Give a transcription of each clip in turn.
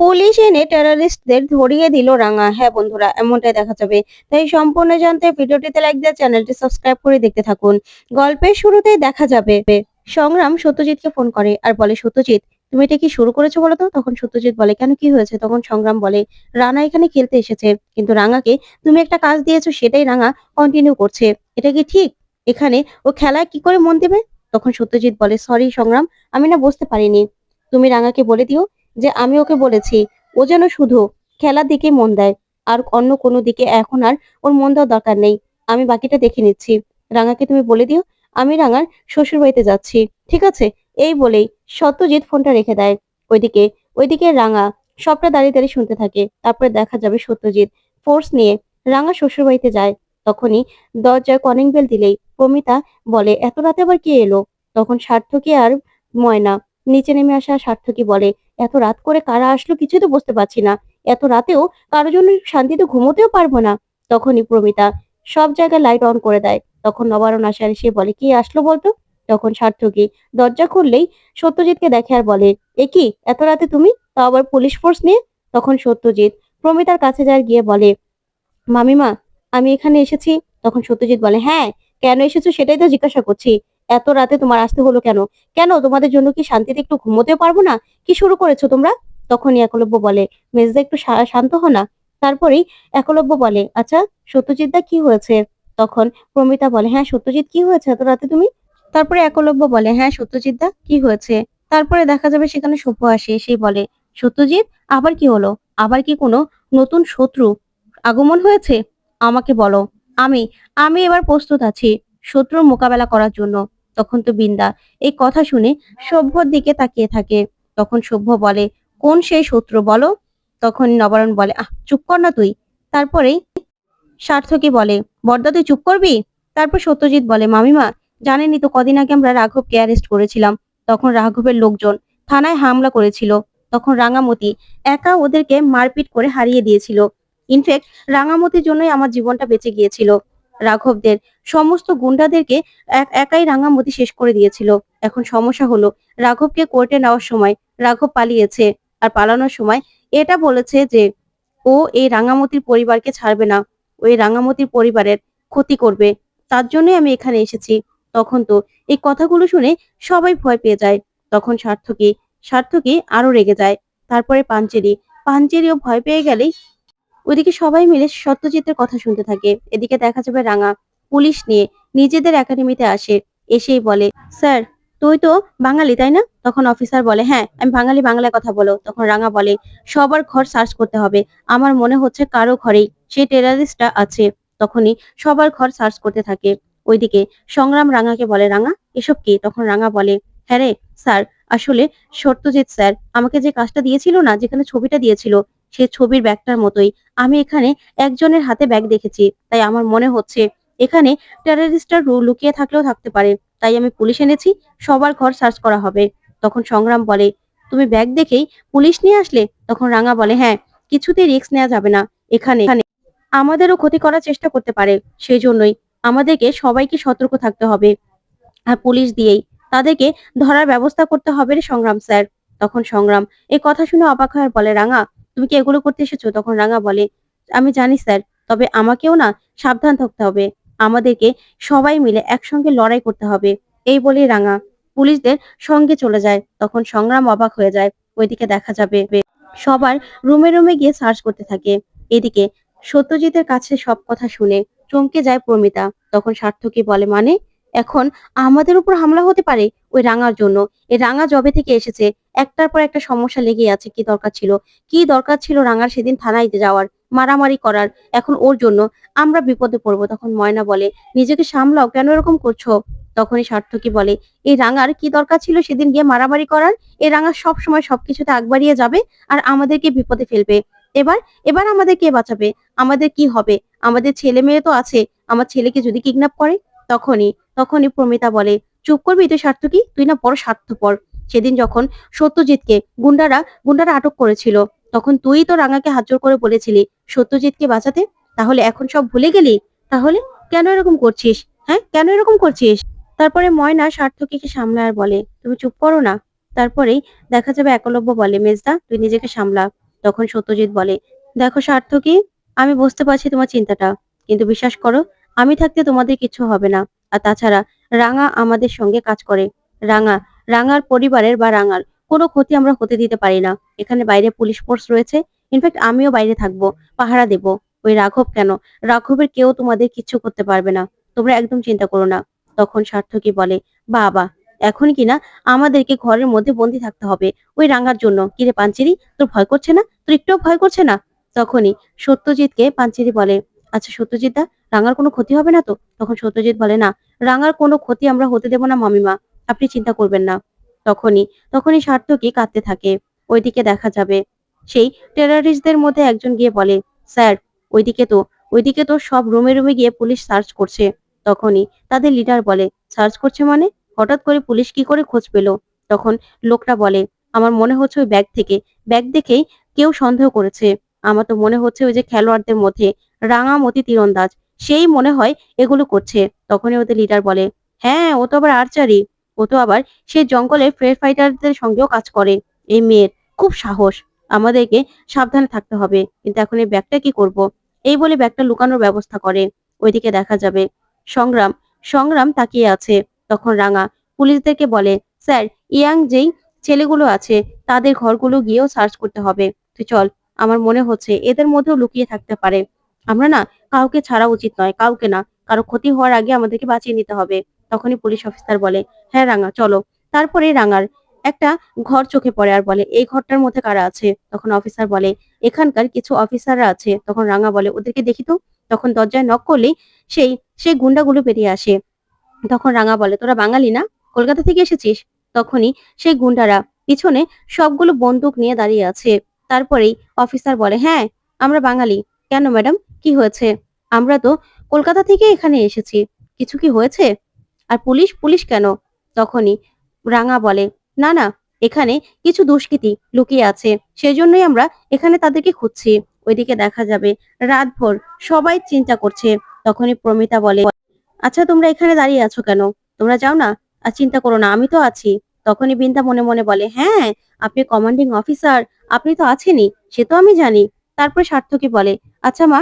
Police এনে টেররিস্টদের ধরিয়ে দিল রাঙা। হ্যাঁ বন্ধুরা, এমনটাই দেখা যাবে। তাই সম্পূর্ণ জানতে ভিডিওটিতে লাইক দিয়ে চ্যানেলটি সাবস্ক্রাইব করে দেখতে থাকুন। গল্পের শুরুতেই দেখা যাবে সংগ্রাম সত্যজিৎকে ফোন করে আর বলে, সত্যজিৎ তুমি এটা কি শুরু করেছো বলো তো? তখন সত্যজিৎ বলে, কেন কি হয়েছে? তখন সংগ্রাম বলে, রানা এখানে খেলতে এসেছে, কিন্তু রাঙাকে তুমি একটা কাজ দিয়েছো সেটাই রাঙা কন্টিনিউ করছে। এটা কি ঠিক? এখানে ও খেলায় কি করে মন দেবে? তখন সত্যজিৎ বলে, সরি সংগ্রাম, আমি না বুঝতে পারিনি। তুমি রাঙাকে বলে দিও যে আমি ওকে বলেছি ও যেন শুধু খেলার দিকে মন দেয়, আর অন্য কোনো দিকে এখন আর ওর মন দেওয়ার দরকার নেই। আমি বাকিটা দেখে নিচ্ছি। রাঙাকে তুমি বলে দিও আমি রাঙার শ্বশুর বাড়িতে যাচ্ছি, ঠিক আছে? এই বলেই সত্যজিৎ ফোনটা রেখে দেয়। ওইদিকে ওইদিকে রাঙা সবটা দাঁড়িয়ে দাঁড়িয়ে শুনতে থাকে। তারপরে দেখা যাবে সত্যজিৎ ফোর্স নিয়ে রাঙা শ্বশুর বাড়িতে যায়। তখনই দরজায় কলিং বেল দিলেই প্রমিতা বলে, এত রাতে আবার কে এলো? তখন সার্থকী আর ময়না নিচে নেমে আসা। সার্থকী বলে, এত রাত করে কারা আসলো কিছুই তো বুঝতে পারছি না। এত রাতেও কারোর জন্য শান্তিতে ঘুমোতেও পারবো না। তখনই প্রমিতা সব জায়গায় লাইট অন করে দেয়। তখন নবারুণ আসে আর সে বলে, কি আসলো বলতো? তখন সার্থকী দরজা খুললেই সত্যজিৎকে দেখে আর বলে, এ কি এত রাতে তুমি, তাও আবার পুলিশ ফোর্স নিয়ে? তখন সত্যজিৎ প্রমিতার কাছে যায়, গিয়ে বলে, মামিমা আমি এখানে এসেছি। তখন সত্যজিৎ বলে, হ্যাঁ কেন এসেছো সেটাই তো জিজ্ঞাসা করছি। এত রাতে তোমার আসতে হলো কেন? কেন তোমাদের জন্য কি শান্তিতে একটু ঘুমোতেও পারবো না? কি শুরু করেছো তোমরা? তখনই একলব্য বলে, মেজদা একটু শান্ত হো না। তারপরেই একলব্য বলে, আচ্ছা সত্যজিৎ দা কি হয়েছে? তখন প্রমিতা বলে, হ্যাঁ সত্যজিৎ কি হয়েছে এত রাতে তুমি? তারপরে একলব্য বলে, হ্যাঁ সত্যজিৎ দা কি হয়েছে? তারপরে দেখা যাবে সেখানে সভ্য আসে, সেই বলে, সত্যজিৎ আবার কি হলো? আবার কি কোনো নতুন শত্রু আগমন হয়েছে? আমাকে বলো। আমি আমি এবার প্রস্তুত আছি শত্রুর মোকাবেলা করার জন্য। তখন তো বিন্দা এই কথা শুনে সভ্যর দিকে তাকিয়ে থাকে। তখন সভ্য বলে, কোন সেই শত্রু বলো? তখন নবারুণ বলে, আহ চুপ কর না তুই। তারপরেই সার্থকী বলে, বড়দা তুই চুপ করবি? তারপর সত্যজিৎ বলে, মামিমা জানেনই তো কদিন আগে আমরা রাঘবকে অ্যারেস্ট করেছিলাম। তখন রাঘবের লোকজন থানায় হামলা করেছিল। তখন রাঙামতি একা ওদেরকে মারপিট করে হারিয়ে দিয়েছিল। ইনফ্যাক্ট রাঙামতির জন্যই আমার জীবনটা বেঁচে গিয়েছিল। রাঘবদের সমস্ত গুন্ডাদেরকে একাই রাঙামতি শেষ করে দিয়েছিল। এখন সমস্যা হলো, রাঘবকে কোর্টে নেওয়ার সময় রাঘব পালিয়েছে। আর পালানোর সময় এটা বলেছে যে ও এই রাঙামতির পরিবারকে ছাড়বে না, ওই রাঙামতির পরিবারের ক্ষতি করবে। তার জন্যই আমি এখানে এসেছি। তখন তো এই কথাগুলো শুনে সবাই ভয় পেয়ে যায়। তখন সার্থকী সার্থকী আরো রেগে যায়। তারপরে পাঞ্চেরিও ভয় পেয়ে গেলেই ওইদিকে সবাই মিলে সত্যজিতের কথা শুনতে থাকে। এদিকে দেখা যাবে রাঙা পুলিশ নিয়ে নিজেদের একাডেমিতে আসে। এসেই বলে, স্যার তুই তো বাঙালি তাই না? তখন অফিসার বলে, হ্যাঁ আমি বাঙালি, বাংলায় কথা বলো। তখন রাঙা বলে, সবার ঘর সার্চ করতে হবে। আমার মনে হচ্ছে কারো ঘরেই সেই টেরারিস্টটা আছে। তখনই সবার ঘর সার্চ করতে থাকে। ওইদিকে সংগ্রাম রাঙাকে বলে, রাঙা এসব কি? তখন রাঙা বলে, হ্যাঁ রে স্যার, আসলে সত্যজিৎ স্যার আমাকে যে কাজটা দিয়েছিল না, যেখানে ছবিটা দিয়েছিল, সে ছবির ব্যাগটার মতোই আমি এখানে একজনের হাতে ব্যাগ দেখেছি। তাই আমার মনে হচ্ছে এখানে টেররিস্টরা লুকিয়ে থাকলেও থাকতে পারে। তাই আমি পুলিশ এনেছি, সবার ঘর সার্চ করা হবে। তখন সংগ্রাম বলে, তুমি ব্যাগ দেখেই পুলিশ নিয়ে আসলে? তখন রাঙা বলে, হ্যাঁ কিছুতেই রিস্ক নেওয়া যাবে না। এখানে আমাদেরও ক্ষতি করার চেষ্টা করতে পারে, সেই জন্যই আমাদেরকে সবাইকে সতর্ক থাকতে হবে। আর পুলিশ দিয়েই তাদেরকে ধরার ব্যবস্থা করতে হবে রে সংগ্রাম স্যার। তখন সংগ্রাম এই কথা শুনে অবাক হয়ে বলে, রাঙা তুমি কি এগুলো করতে এসেছো? তখন রাঙা বলে, আমি জানি স্যার, তবে আমাকেও না সাবধান থাকতে হবে। আমাদেরকে সবাই মিলে একসঙ্গে লড়াই করতে হবে। এই বলেই রাঙা পুলিশদের সঙ্গে চলে যায়। তখন সংগ্রাম অবাক হয়ে যায়। ওইদিকে দেখা যাবে সবার রুমে রুমে গিয়ে সার্চ করতে থাকে। এদিকে সত্যজিতের কাছে সব কথা শুনে চমকে যায় প্রমিতা। তখন সার্থকী বলে, মানে এখন আমাদের উপর হামলা হতে পারে ওই রাঙার জন্য? এই রাঙা জবে থেকে এসেছে একটার পর একটা সমস্যা লেগেই আছে। কি দরকার ছিল, কি দরকার ছিল রাঙার সেদিন থানায় যাওয়ার, মারামারি করার? এখন ওর জন্য আমরা বিপদে পড়বো। তখন ময়না বলে, নিজেকে সামলাও, কেন এরকম করছো? তখনই সার্থকী বলে, এই রাঙার কি দরকার ছিল সেদিন গিয়ে মারামারি করার? এই রাঙা সব সময় সবকিছুতে আগ বাড়িয়ে যাবে আর আমাদেরকে বিপদে ফেলবে। এবার এবার আমাদের কে বাঁচাবে? আমাদের কি হবে? আমাদের ছেলে মেয়ে তো আছে, আমার ছেলেকে যদি কিডন্যাপ করে? তখনই তখনই প্রমিতা বলে, চুপ করবি তুই সার্থকী, তুই না বড় স্বার্থপর। সেদিন যখন সত্যজিৎকে গুন্ডারা আটক করেছিল, তখন তুই তো রাঙাকে হাত জোর করে বলেছিলি সত্যজিৎকে বাঁচাতে। তাহলে এখন সব ভুলে গেলি? তাহলে কেন এরকম করছিস? হ্যাঁ কেন এরকম করছিস? তারপরে ময়না সার্থকীকে সামলায় আর বলে, তুমি চুপ করো না। তারপরেই দেখা যাবে একলব্য বলে, মেজদা তুই নিজেকে সামলা। তখন সত্যজিৎ বলে, দেখো সার্থকী, আমি বুঝতে পারছি তোমার চিন্তাটা, কিন্তু বিশ্বাস করো, আমি থাকতে তোমাদের কিছু হবে না। আর তাছাড়া রাঙা আমাদের সঙ্গে কাজ করে। রাঙা রাঙার পরিবারের বা রাঙার কোনো ক্ষতি আমরা হতে দিতে পারি না। এখানে বাইরে পুলিশ ফোর্স রয়েছে। ইনফ্যাক্ট আমিও বাইরে থাকবো, পাহারা দেব। ওই রাঘব কেন, রাঘবের কেউ তোমাদের কিচ্ছু করতে পারবে না। তোমরা একদম চিন্তা করো না। তখন সার্থকী বলে, বাবা, এখন কিনা আমাদেরকে ঘরের মধ্যে বন্দি থাকতে হবে ওই রাঙার জন্য? কিরে পাঞ্চেরি, তোর ভয় করছে না? তোর একটুও ভয় করছে না? তখনই সত্যজিৎকে পাঞ্চেরি বলে, আচ্ছা সত্যজিৎ দা, রাঙার কোনো ক্ষতি হবে না তো? তখন সত্যজিৎ বলে, না, রাঙার কোনো ক্ষতি আমরা হতে দেব না মামিমা, আপনি চিন্তা করবেন না। তখনই তখনই সার্থকী কাঁদতে থাকে। ওইদিকে দেখা যাবে সেই টেররিস্টদের মধ্যে একজন গিয়ে বলে, স্যার, ওইদিকে তো ওইদিকে তো সব রুমে রুমে গিয়ে পুলিশ সার্চ করছে। তখনই তাদের লিডার বলে, সার্চ করছে মানে? হঠাৎ করে পুলিশ কি করে খোঁজ পেল? তখন লোকটা বলে, আমার মনে হচ্ছে ওই ব্যাগ দেখেই কেউ সন্দেহ করেছে। আমার তো মনে হচ্ছে ওই যে খেলোয়াড়দের মধ্যে রাঙামতি তীরন্দাজ, সেই মনে হয় এগুলো করছে। তখনই ওদের লিডার বলে, হ্যাঁ, ও তো আবার আর্চারি, ও তো আবার সেই জঙ্গলে ফ্রেড ফাইটারদের সঙ্গেও কাজ করে। এই মেয়ের খুব সাহস, আমাদেরকে সাবধানে থাকতে হবে। কিন্তু এখন এই ব্যাগটা কি করব? এই বলে ব্যাগটা লুকানোর ব্যবস্থা করে। ওইদিকে দেখা যাবে সংগ্রাম সংগ্রাম তাকিয়ে আছে। তখন রাঙা পুলিশদেরকে বলে, স্যার, ইয়াং যেই ছেলেগুলো আছে তাদের ঘরগুলো গিয়েও সার্চ করতে হবে। তুই চল, আমার মনে হচ্ছে এদের মধ্যেও লুকিয়ে থাকতে পারে। আমরা না কাউকে ছাড়া উচিত নয়, কাউকে না। কারো ক্ষতি হওয়ার আগে আমাদেরকে বাঁচিয়ে নিতে হবে। তখনই পুলিশ অফিসার বলে, হ্যাঁ রাঙা, চলো। তারপরে রাঙার একটা ঘর চোখে পড়ে আর বলে, এই ঘরটার মধ্যে কারা আছে? তখন অফিসার বলে, এখানকার কিছু অফিসাররা আছে। তখন রাঙা বলে, ওদেরকে দেখি তো। তখন দরজায় নক করলেই সেই সেই গুন্ডাগুলো বেরিয়ে আসে। তখন রাঙা বলে, তোরা বাঙালি না, কলকাতা থেকে এসেছিস? তখনই সেই গুন্ডারা পিছনে সবগুলো বন্দুক নিয়ে দাঁড়িয়ে আছে। তারপরেই অফিসার বলে, হ্যাঁ, আমরা বাঙালি। কেন ম্যাডাম, কি হয়েছে? আমরা তো কলকাতা থেকে এখানে এসেছি। কিছু কি হয়েছে? আর পুলিশ পুলিশ কেন? তখনই রাঙা বলে, না না, এখানে কিছু দুষ্কৃতী লুকিয়ে আছে, সেজন্যই আমরা এখানে তাদেরকে খুঁজছি। ওইদিকে দেখা যাবে রাতভর সবাই চিন্তা করছে। তখনই প্রমিতা বলে, আচ্ছা তোমরা এখানে দাঁড়িয়ে আছো কেন? তোমরা যাও না। আর চিন্তা করো না, আমি তো আছি। তখনই বিন্দা মনে মনে বলে, হ্যাঁ, আপনি কমান্ডিং অফিসার, আপনি তো আছেনই, সে তো আমি জানি। তারপরে সার্থকী বলে, আচ্ছা মা,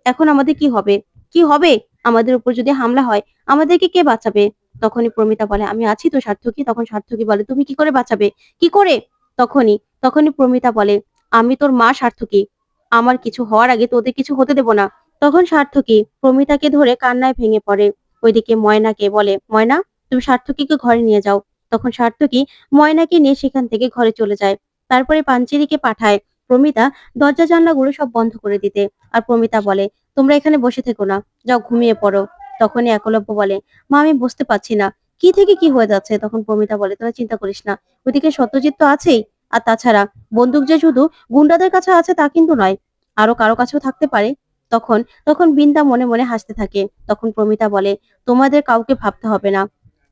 এখন আমাদের কি হবে? কি হবে? আমাদের উপর যদি হামলা হয়, আমাদেরকে কে বাঁচাবে? তখনই প্রমিতা বলে, আমি আছি তো সার্থকী। তখন সার্থকী বলে, তুমি কি করে বাঁচাবে? কি করে? তখনই তখনই প্রমিতা বলে, আমি তোর মা সার্থকী, আমার কিছু হওয়ার আগে তোদের কিছু হতে দেব না। তখন সার্থকী প্রমিতাকে ধরে কান্নায় ভেঙে পড়ে। ওইদিকে ময়নাকে বলে, ময়না, তুমি সার্থকীকে ঘরে নিয়ে যাও। তখন সার্থকী ময়নাকে নিয়ে সেখান থেকে ঘরে চলে যায়। তারপরে পাঞ্চেরিকে পাঠায় প্রমিতা দরজা জানলাগুলো সব বন্ধ করে দিতে। আর প্রমিতা বলে, তোমরা এখানে বসে থেকো না, যাও ঘুমিয়ে পড়ো। তখনই একলব্য বলে, মা, আমি বুঝতে পারছি না কি থেকে কি হয়ে যাচ্ছে। তখন প্রমিতা বলে, তোরা চিন্তা করিস না, ওইদিকে সত্যজিৎ তো আছেই। আর তাছাড়া বন্দুক যে শুধু গুন্ডাদের কাছে আছে তা কিন্তু নয়, আরো কারো কাছেও থাকতে পারে। তখন তখন বিন্দা মনে মনে হাসতে থাকে। তখন প্রমিতা বলে, তোমাদের কাউকে ভাবতে হবে না,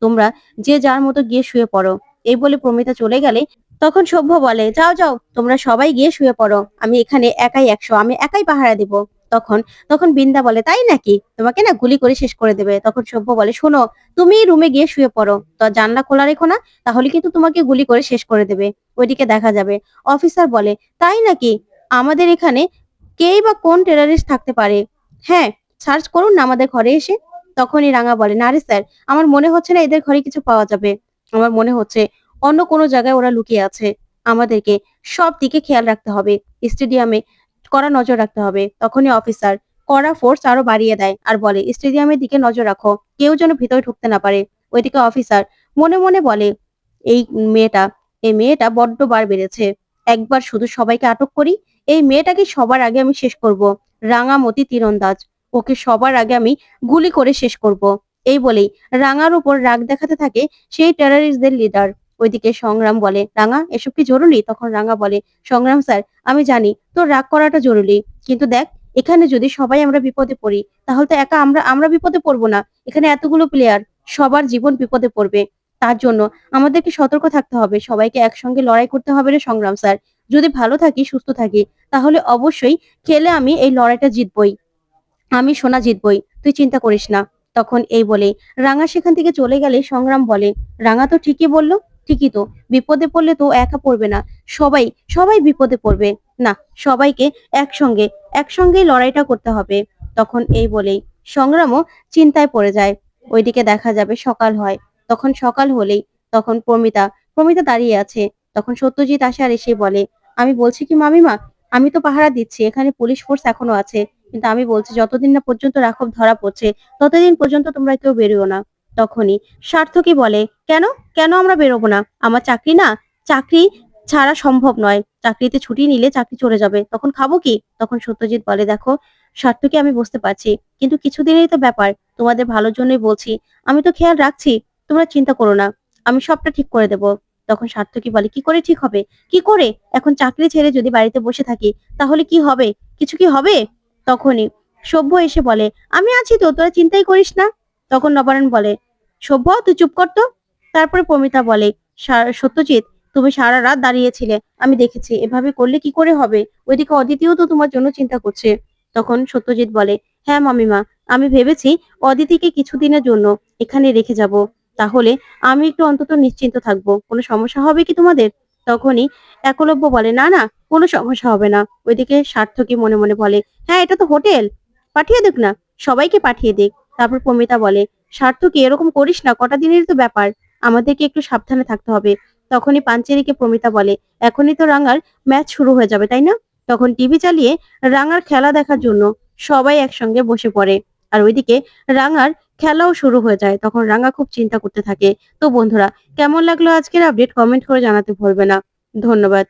তোমরা যে যার মতো গিয়ে শুয়ে পড়ো। এই বলে প্রমিতা চলে গেলে তখন সভ্য বলে, যাও যাও, তোমরা সবাই গিয়ে শুয়ে পড়ো, আমি এখানে একাই 100, আমি একাই পাহারা দিব। তখন তখন বিন্দা বলে, তাই নাকি? তোমাকে না গুলি করে শেষ করে দেবে। তখন সভ্য বলে, শোনো, তুমি রুমে গিয়ে শুয়ে পড়ো, তো জানলা খোলা রেখো না, তাহলে কিন্তু তোমাকে গুলি করে শেষ করে দেবে। ওইদিকে দেখা যাবে অফিসার বলে, তাই নাকি? আমাদের এখানে কেই বা কোন টেররিস্ট থাকতে পারে? হ্যাঁ, সার্চ করুন না আমাদের ঘরে এসে। তখনই রাঙা বলে, না রে স্যার, আমার মনে হচ্ছে না এদের ঘরে কিছু পাওয়া যাবে। আমার মনে হচ্ছে অন্য কোনো জায়গায় ওরা লুকিয়ে আছে। আমাদেরকে সব দিকে খেয়াল রাখতে হবে, স্টেডিয়ামে কড়া নজর রাখতে হবে। তখনই অফিসার কড়া ফোর্স আরো বাড়িয়ে দেয় আর বলে, স্টেডিয়ামের দিকে নজর রাখো, কেউ যেন ভিতরে ঢুকতে না পারে। ওইদিকে অফিসার মনে মনে বলে, এই মেয়েটা এই মেয়েটা বড্ড বার বেড়েছে। একবার শুধু সবাইকে আটক করি, এই মেয়েটাকে সবার আগে আমি শেষ করব। রাঙামতি তীরন্দাজ, ওকে সবার আগে আমি গুলি করে শেষ করব। এই বলেই রাঙার উপর রাগ দেখাতে থাকে সেই টেররিস্টদের লিডার। ওইদিকে সংগ্রাম বলে, রাঙা, এসব কি জরুরি? তখন রাঙা বলে, সংগ্রাম স্যার, আমি জানি তোর রাগ করাটা জরুরি, কিন্তু দেখ, এখানে যদি সবাই আমরা বিপদে পড়ি, তাহলে তো একা আমরা আমরা বিপদে পড়বো না, এখানে এতগুলো প্লেয়ার, সবার জীবন বিপদে পড়বে। তার জন্য আমাদেরকে সতর্ক থাকতে হবে, সবাইকে একসঙ্গে লড়াই করতে হবে রে সংগ্রাম স্যার। যদি ভালো থাকি, সুস্থ থাকি, তাহলে অবশ্যই খেলে আমি এই লড়াইটা জিতবই, আমি সোনা জিতবই, তুই চিন্তা করিস না। তখন এই বলে রাঙা সেখান থেকে চলে গেলে সংগ্রাম বলে, রাঙা তো ঠিকই বললো, ঠিকই তো, বিপদে পড়লে তো ও একা পড়বে না, সবাই সবাই বিপদে পড়বে। না, সবাইকে একসঙ্গে একসঙ্গেই লড়াইটা করতে হবে। তখন এই বলেই সংগ্রামও চিন্তায় পড়ে যায়। ওইদিকে দেখা যাবে সকাল হয়। তখন সকাল হলেই তখন প্রমিতা দাঁড়িয়ে আছে। তখন সত্যজিৎ আসে আর এসে বলে, আমি বলছি কি মামিমা, আমি তো পাহারা দিচ্ছি, এখানে পুলিশ ফোর্স এখনো আছে, কিন্তু আমি বলছি যতদিন না পর্যন্ত রাঘব ধরা পড়ছে ততদিন পর্যন্ত তোমরা কেউ বেরিও না। তখনই সার্থকী বলে, কেন কেন আমরা বেরোবো না? আমার চাকরি না, চাকরি ছাড়া সম্ভব নয়। চাকরিতে ছুটি নিলে চাকরি চলে যাবে, তখন খাবো কি? তখন সত্যজিৎ বলে, দেখো স্বার্থকে আমি বুঝতে পারছি, কিন্তু কিছুদিনেরই তো ব্যাপার, তোমাদের ভালোর জন্যই বলছি, আমি তো খেয়াল রাখছি, তোমরা চিন্তা করো না, আমি সবটা ঠিক করে দেব। তখন সার্থকী বলে, কি করে ঠিক হবে? কি করে? এখন চাকরি ছেড়ে যদি বাড়িতে বসে থাকি তাহলে কি হবে? কিছু কি হবে? তখনই সভ্য এসে বলে, আমি আছি তো, তোরা চিন্তাই করিস না। তখন নবারুণ বলে, সভ্য তুই চুপ কর তো। তারপরে প্রমিতা বলে, সত্যজিৎ, তুমি সারা রাত দাঁড়িয়েছিলে, আমি দেখেছি, এভাবে করলে কি করে হবে? ওইদিকে অদিতিও তো তোমার জন্য চিন্তা করছে। তখন সত্যজিৎ বলে, হ্যাঁ মামিমা, আমি ভেবেছি অদিতিকে কিছুদিনের জন্য এখানে রেখে যাব, তাহলে আমি একটু অন্তত নিশ্চিন্ত থাকবো। কোনো সমস্যা হবে কি তোমাদের? তখনই একলব্য বলে, না না, কোনো সমস্যা হবে না। ওইদিকে সার্থকী মনে মনে বলে, হ্যাঁ এটা তো হোটেল, পাঠিয়ে দেখ না, সবাইকে পাঠিয়ে দেখ। তারপর প্রমিতা বলে, সার্থকী এরকম করিস না, কটা দিনের তো ব্যাপার, আমাদেরকে একটু সাবধানে থাকতে হবে। তখনই পাঞ্চেরিকে প্রমিতা বলে, এখনই তো রাঙার ম্যাচ শুরু হয়ে যাবে, তাই না? তখন টিভি চালিয়ে রাঙার খেলা দেখার জন্য সবাই একসঙ্গে বসে পড়ে। আর ওইদিকে রাঙার খেলাও শুরু হয়ে যায়। তখন রাঙা খুব চিন্তা করতে থাকে। তো বন্ধুরা, কেমন লাগলো আজকের আপডেট কমেন্ট করে জানাতে ভুলবে না। ধন্যবাদ।